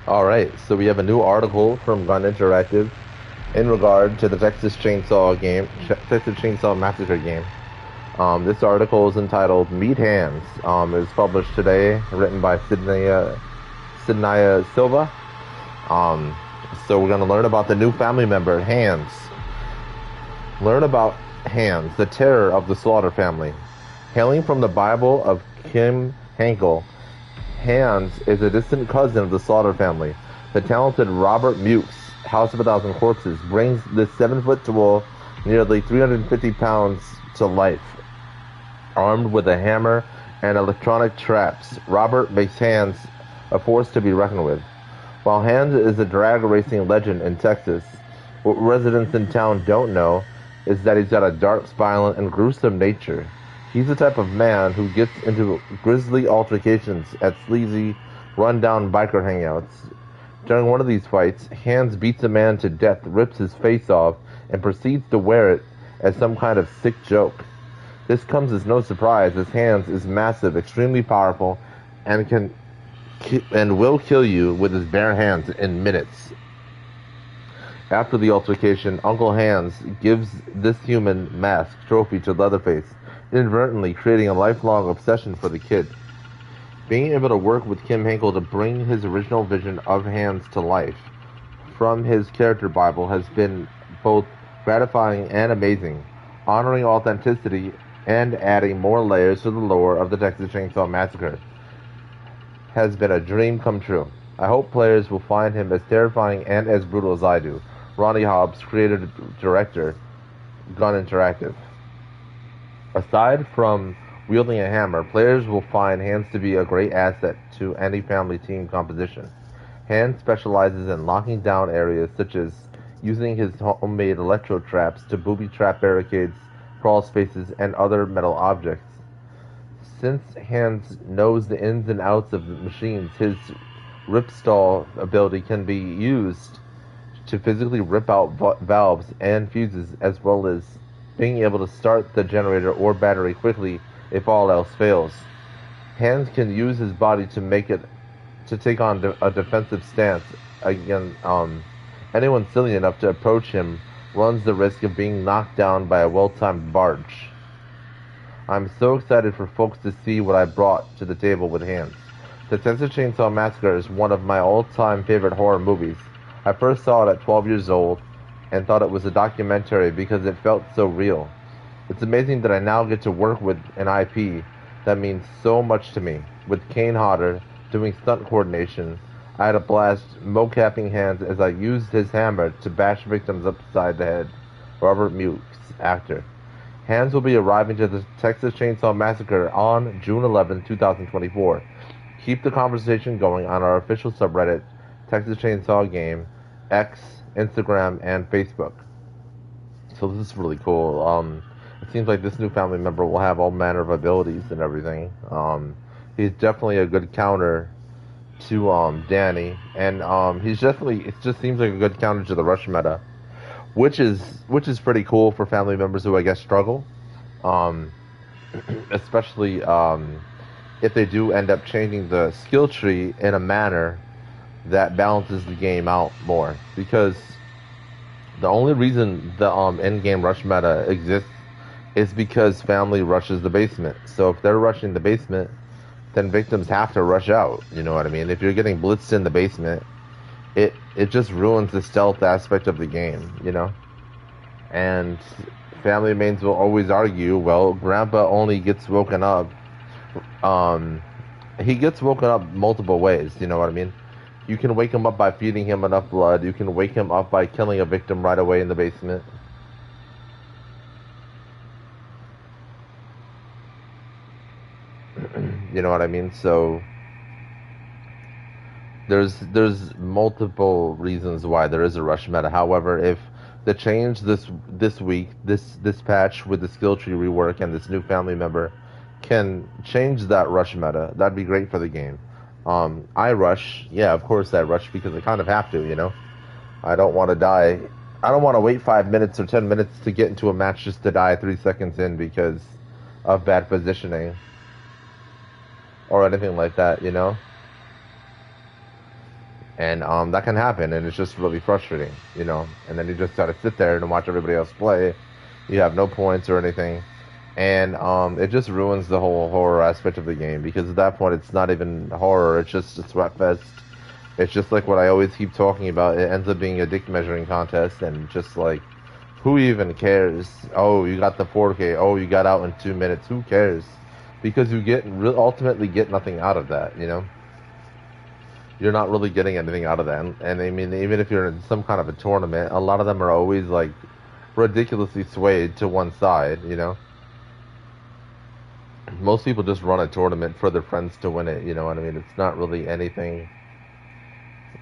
All right, so we have a new article from Gun Interactive in regard to the Texas Chainsaw Massacre game. This article is entitled "Meat Hands." It was published today, written by Cidnya Silva. Um, so we're going to learn about the new family member, Hands. Learn about Hands, the terror of the Slaughter family. Hailing from the Bible of Kim Hankel, Hands is a distant cousin of the Slaughter family. The talented Robert Muke's House of a Thousand Corpses brings this 7 foot tall, nearly 350 pounds to life. Armed with a hammer and electronic traps, Robert makes Hands a force to be reckoned with. While Hands is a drag racing legend in Texas, what residents in town don't know is that he's got a dark, violent, and gruesome nature. He's the type of man who gets into grisly altercations at sleazy, run-down biker hangouts. During one of these fights, Hands beats a man to death, rips his face off, and proceeds to wear it as some kind of sick joke. This comes as no surprise, as Hands is massive, extremely powerful, and will kill you with his bare hands in minutes. After the altercation, Uncle Hands gives this human mask trophy to Leatherface, inadvertently creating a lifelong obsession for the kid. Being able to work with Kim Henkel to bring his original vision of Hands to life from his character Bible has been both gratifying and amazing, honoring authenticity and adding more layers to the lore of the Texas Chainsaw Massacre has been a dream come true. I hope players will find him as terrifying and as brutal as I do. Ronnie Hobbs, creator director, Gun Interactive. Aside from wielding a hammer, players will find Hands to be a great asset to any family team composition. Hands specializes in locking down areas such as using his homemade electro traps to booby trap barricades, crawl spaces, and other metal objects. Since Hands knows the ins and outs of the machines, his ripstall ability can be used to physically rip out valves and fuses, as well as being able to start the generator or battery quickly if all else fails. Hands can use his body to take on a defensive stance. Again, anyone silly enough to approach him runs the risk of being knocked down by a well-timed barge. I'm so excited for folks to see what I brought to the table with Hands. The Texas Chainsaw Massacre is one of my all-time favorite horror movies. I first saw it at 12 years old and thought it was a documentary because it felt so real. It's amazing that I now get to work with an IP that means so much to me. With Kane Hodder doing stunt coordination, I had a blast mocapping Hands as I used his hammer to bash victims upside the head. Robert Mukes, actor. Hands will be arriving to the Texas Chainsaw Massacre on June 11, 2024. Keep the conversation going on our official subreddit, Texas Chainsaw Game, X, Instagram, and Facebook. So this is really cool. It seems like this new family member will have all manner of abilities and everything. He's definitely a good counter to Danny, and it just seems like a good counter to the Rush meta, which is pretty cool for family members who I guess struggle, um, especially if they do end up changing the skill tree in a manner that balances the game out more. Because the only reason the in-game rush meta exists is because family rushes the basement. So if they're rushing the basement, then victims have to rush out. You know what I mean? If you're getting blitzed in the basement, it just ruins the stealth aspect of the game, you know? And family mains will always argue, well, grandpa only gets woken up. He gets woken up multiple ways, you know what I mean? You can wake him up by feeding him enough blood. You can wake him up by killing a victim right away in the basement. You know what I mean? So there's multiple reasons why there is a rush meta. However, if the change this week, this patch with the skill tree rework and this new family member can change that rush meta, that'd be great for the game. I rush, yeah, of course I rush because I kind of have to, you know. I don't want to die. I don't want to wait 5 minutes or 10 minutes to get into a match just to die 3 seconds in because of bad positioning or anything like that, you know. And that can happen, and it's just really frustrating, you know. And then you just gotta sit there and watch everybody else play. You have no points or anything, and it just ruins the whole horror aspect of the game because at that point it's not even horror; it's just a sweat fest. It's just like what I always keep talking about. It ends up being a dick measuring contest, and just like, who even cares? Oh, you got the 4K. Oh, you got out in 2 minutes. Who cares? Because you ultimately get nothing out of that, you know. You're not really getting anything out of that. And I mean, even if you're in some kind of a tournament, a lot of them are always like ridiculously swayed to one side, you know. Most people just run a tournament for their friends to win it, you know what I mean? It's not really anything.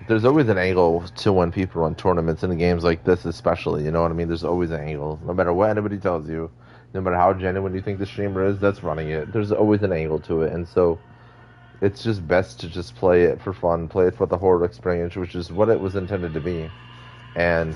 There's always an angle to when people run tournaments in games like this, especially, you know what I mean? There's always an angle. No matter what anybody tells you, no matter how genuine you think the streamer is that's running it, there's always an angle to it. And so it's just best to just play it for fun, play it for the horror experience, which is what it was intended to be, and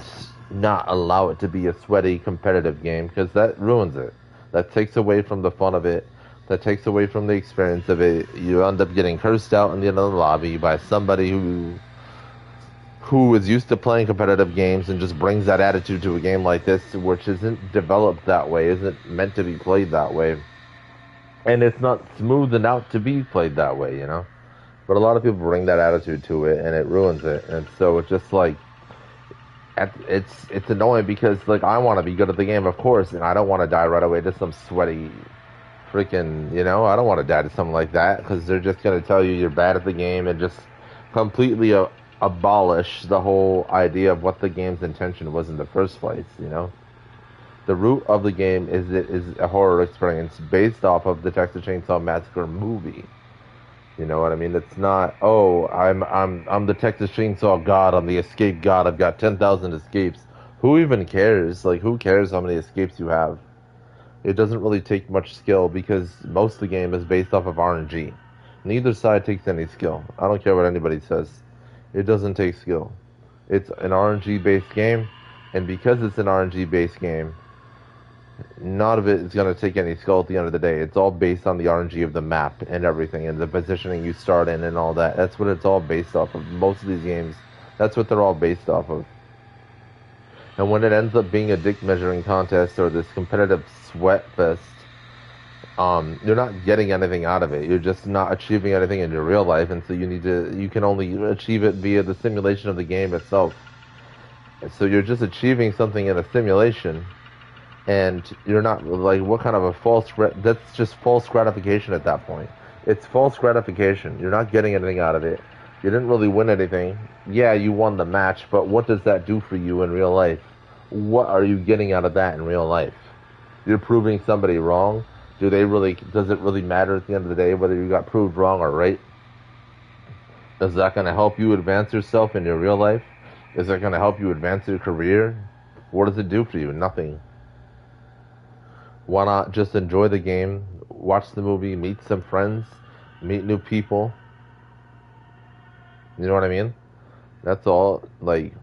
not allow it to be a sweaty competitive game because that ruins it. That takes away from the fun of it. That takes away from the experience of it. You end up getting cursed out in the end of the lobby by somebody who is used to playing competitive games and just brings that attitude to a game like this, which isn't developed that way, isn't meant to be played that way. And it's not smoothed out to be played that way, you know? But a lot of people bring that attitude to it, and it ruins it. And so it's just like, it's annoying because, like, I want to be good at the game, of course, and I don't want to die right away to some sweaty freaking, you know? I don't want to die to something like that because they're just going to tell you you're bad at the game and just completely abolish the whole idea of what the game's intention was in the first place, you know? The root of the game is a horror experience based off of the Texas Chainsaw Massacre movie. You know what I mean? It's not, oh, I'm the Texas Chainsaw God, I'm the escape God, I've got 10,000 escapes. Who even cares? Like, who cares how many escapes you have? It doesn't really take much skill because most of the game is based off of RNG. Neither side takes any skill. I don't care what anybody says. It doesn't take skill. It's an RNG based game, and because it's an RNG based game, none of it is going to take any skill at the end of the day. It's all based on the RNG of the map and everything and the positioning you start in and all that. That's what it's all based off of. Most of these games, that's what they're all based off of. And when it ends up being a dick measuring contest or this competitive sweat fest, you're not getting anything out of it. You're just not achieving anything in your real life, and so you can only achieve it via the simulation of the game itself. And so you're just achieving something in a simulation, and you're not, like, what kind of a that's just false gratification at that point. It's false gratification. You're not getting anything out of it. You didn't really win anything. Yeah, you won the match, but what does that do for you in real life? What are you getting out of that in real life? You're proving somebody wrong. Does it really matter at the end of the day whether you got proved wrong or right? Is that going to help you advance yourself in your real life? Is that going to help you advance your career? What does it do for you? Nothing. Why not just enjoy the game, watch the movie, meet some friends, meet new people? You know what I mean? That's all, like,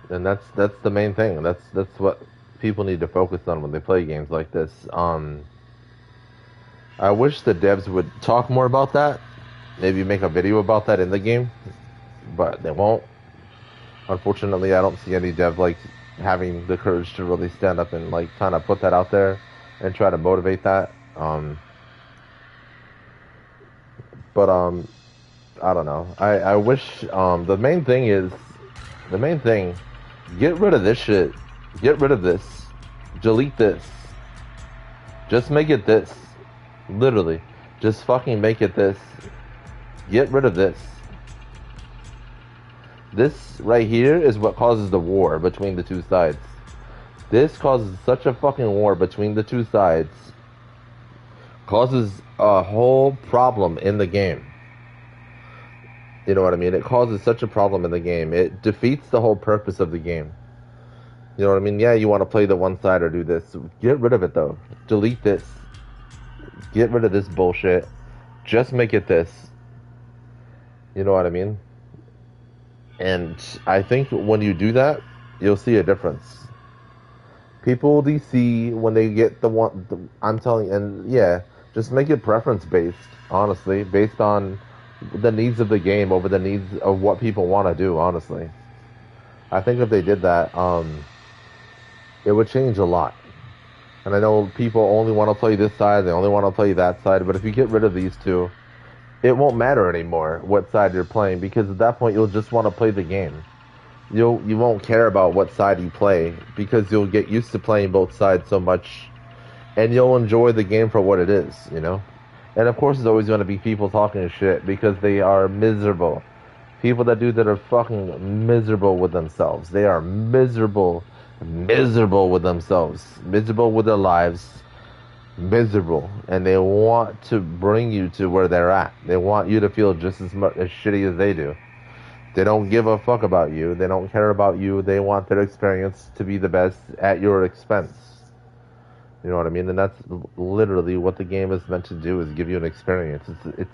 and that's the main thing. That's what people need to focus on when they play games like this. I wish the devs would talk more about that. Maybe make a video about that in the game, but they won't. Unfortunately, I don't see any dev like having the courage to really stand up and like kind of put that out there and try to motivate that. But I don't know. I wish the main thing, get rid of this shit. Get rid of this. Delete this. Just make it this. Literally. Just fucking make it this. Get rid of this. This right here is what causes the war between the two sides. This causes such a fucking war between the two sides. Causes a whole problem in the game. You know what I mean? It causes such a problem in the game. It defeats the whole purpose of the game. You know what I mean? Yeah, you want to play the one side or do this. Get rid of it, though. Delete this. Get rid of this bullshit. Just make it this. You know what I mean? And I think when you do that, you'll see a difference. People will see when they get I'm telling you, and yeah, Just make it preference based, honestly, based on the needs of the game over the needs of what people want to do, honestly. I think if they did that, it would change a lot. And I know people only want to play this side, they only want to play that side, but if you get rid of these two, it won't matter anymore what side you're playing, because at that point you'll just want to play the game. You won't care about what side you play, because you'll get used to playing both sides so much, and you'll enjoy the game for what it is, you know? And of course there's always going to be people talking shit because they are miserable. People that do that are fucking miserable with themselves. They are miserable with themselves, miserable with their lives, miserable, and they want to bring you to where they're at. They want you to feel just as much as shitty as they do. They don't give a fuck about you. They don't care about you. They want their experience to be the best at your expense. You know what I mean? And that's literally what the game is meant to do, is give you an experience. It's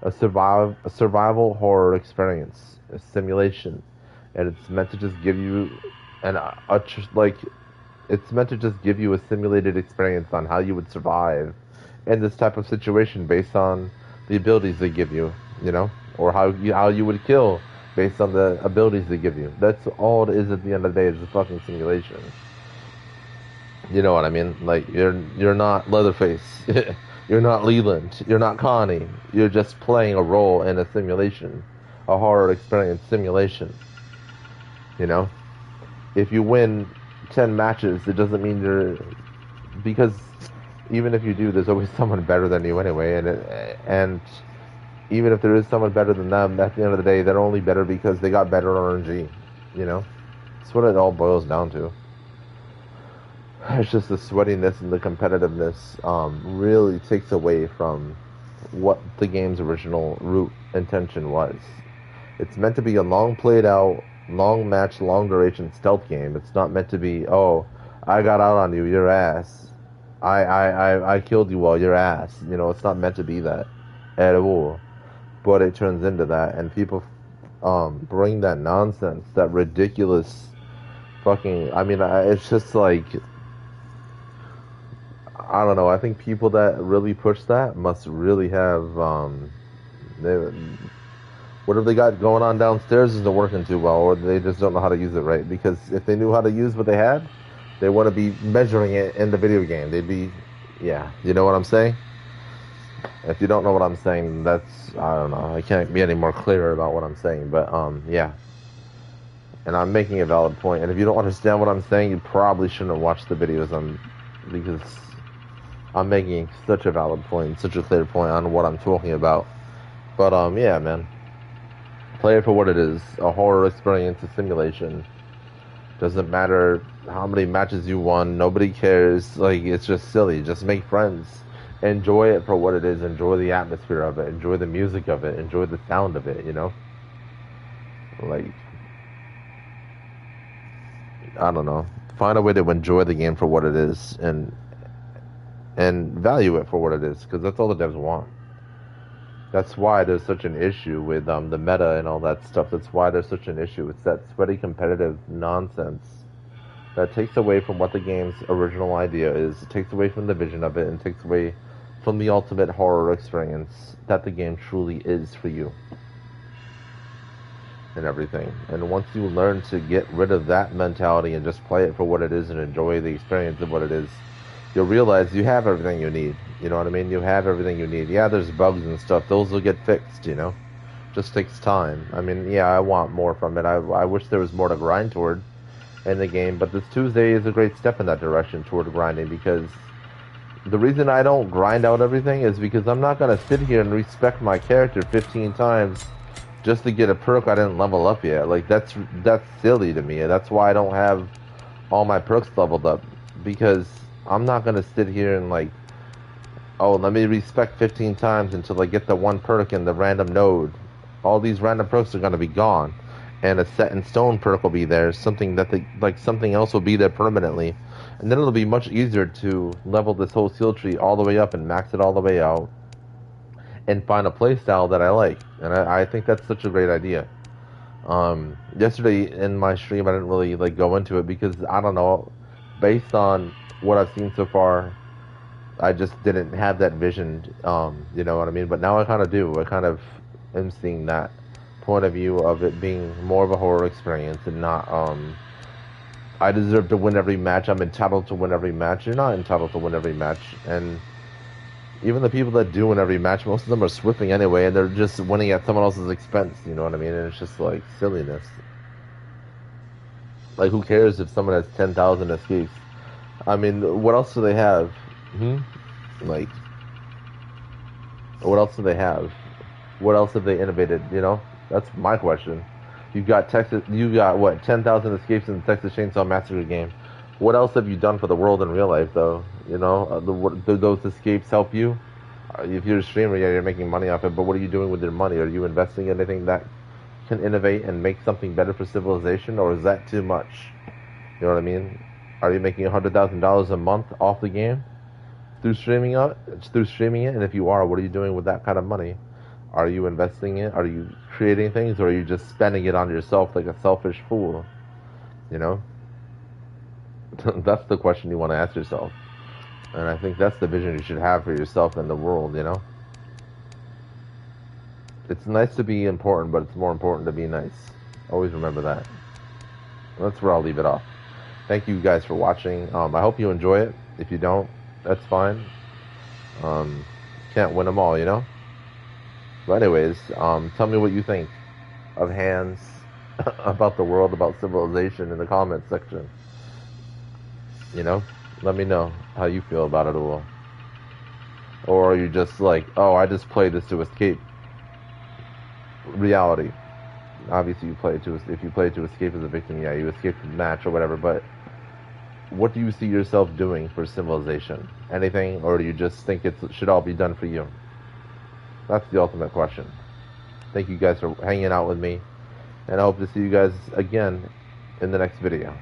a survival horror experience, a simulation, and it's meant to just give you it's meant to just give you a simulated experience on how you would survive in this type of situation based on the abilities they give you, you know, or how you would kill based on the abilities they give you. That's all it is at the end of the day, is a fucking simulation. You know what I mean? Like, you're not Leatherface. You're not Leland. You're not Connie. You're just playing a role in a simulation, a horror experience simulation. You know? If you win 10 matches, it doesn't mean because even if you do, there's always someone better than you anyway, and even if there is someone better than them, at the end of the day, they're only better because they got better RNG, you know? That's what it all boils down to. It's just the sweatiness and the competitiveness really takes away from what the game's original root intention was. It's meant to be a long played out, long match, long duration stealth game. It's not meant to be, oh, I got out on you, your ass. I killed you all, your ass. You know, it's not meant to be that at all. But it turns into that, and people bring that nonsense, that ridiculous fucking, I mean, it's just like, I don't know, I think people that really push that must really have, whatever they got going on downstairs isn't working too well, or they just don't know how to use it right. Because if they knew how to use what they had, they wouldn't be measuring it in the video game. They'd be, yeah, you know what I'm saying? If you don't know what I'm saying, that's, I don't know, I can't be any more clearer about what I'm saying, but, yeah. And I'm making a valid point, and if you don't understand what I'm saying, you probably shouldn't watch the videos, because I'm making such a valid point, such a clear point on what I'm talking about. But, yeah, man. Play it for what it is, a horror experience, a simulation. Doesn't matter how many matches you won, nobody cares, like, it's just silly. Just make friends. Enjoy it for what it is, enjoy the atmosphere of it, enjoy the music of it, enjoy the sound of it, you know? Like, I don't know. Find a way to enjoy the game for what it is, and value it for what it is, because that's all the devs want. That's why there's such an issue with the meta and all that stuff. That's why there's such an issue. It's that sweaty competitive nonsense that takes away from what the game's original idea is. It takes away from the vision of it, and takes away from the ultimate horror experience that the game truly is for you. And everything. And once you learn to get rid of that mentality and just play it for what it is and enjoy the experience of what it is, you'll realize you have everything you need. You know what I mean? You have everything you need. Yeah, there's bugs and stuff. Those will get fixed, you know? Just takes time. I mean, yeah, I want more from it. I wish there was more to grind toward in the game, but this Tuesday is a great step in that direction toward grinding, because the reason I don't grind out everything is because I'm not going to sit here and respect my character 15 times just to get a perk I didn't level up yet. Like, that's silly to me. That's why I don't have all my perks leveled up, because I'm not going to sit here and, like, oh, let me respect 15 times until I get the one perk in the random node. All these random perks are going to be gone, and a set in stone perk will be there, something that something else will be there permanently, and then it'll be much easier to level this whole skill tree all the way up and max it all the way out, and find a playstyle that I like. And I think that's such a great idea. Yesterday in my stream, I didn't really go into it because, I don't know, based on what I've seen so far, I just didn't have that vision, you know what I mean? But now I kind of do. I kind of am seeing that point of view of it being more of a horror experience and not, I deserve to win every match. I'm entitled to win every match. You're not entitled to win every match. And even the people that do win every match, most of them are swipping anyway, and they're just winning at someone else's expense. You know what I mean? And it's just like silliness. Like, who cares if someone has 10,000 escapes? I mean, what else do they have? Like, what else do they have? What else have they innovated? You know, that's my question. You got what, 10,000 escapes in the Texas Chainsaw Massacre game. What else have you done for the world in real life, though? You know, do those escapes help you? If you're a streamer, yeah, you're making money off it, but what are you doing with your money? Are you investing in anything that can innovate and make something better for civilization, or is that too much? You know what I mean? Are you making $100,000 a month off the game through streaming it? And if you are, what are you doing with that kind of money? Are you investing it? Are you creating things, or are you just spending it on yourself like a selfish fool? You know? That's the question you want to ask yourself. And I think that's the vision you should have for yourself and the world, you know? It's nice to be important, but it's more important to be nice. Always remember that. That's where I'll leave it off. Thank you guys for watching. I hope you enjoy it. If you don't, that's fine. Can't win them all, you know? But anyways, tell me what you think of hands, about the world, about civilization in the comments section. You know? Let me know how you feel about it all. Or are you just like, oh, I just play this to escape reality? Obviously, if you play to escape as a victim, yeah, you escape the match or whatever, but what do you see yourself doing for civilization? Anything? Or do you just think it should all be done for you? That's the ultimate question. Thank you guys for hanging out with me, and I hope to see you guys again in the next video.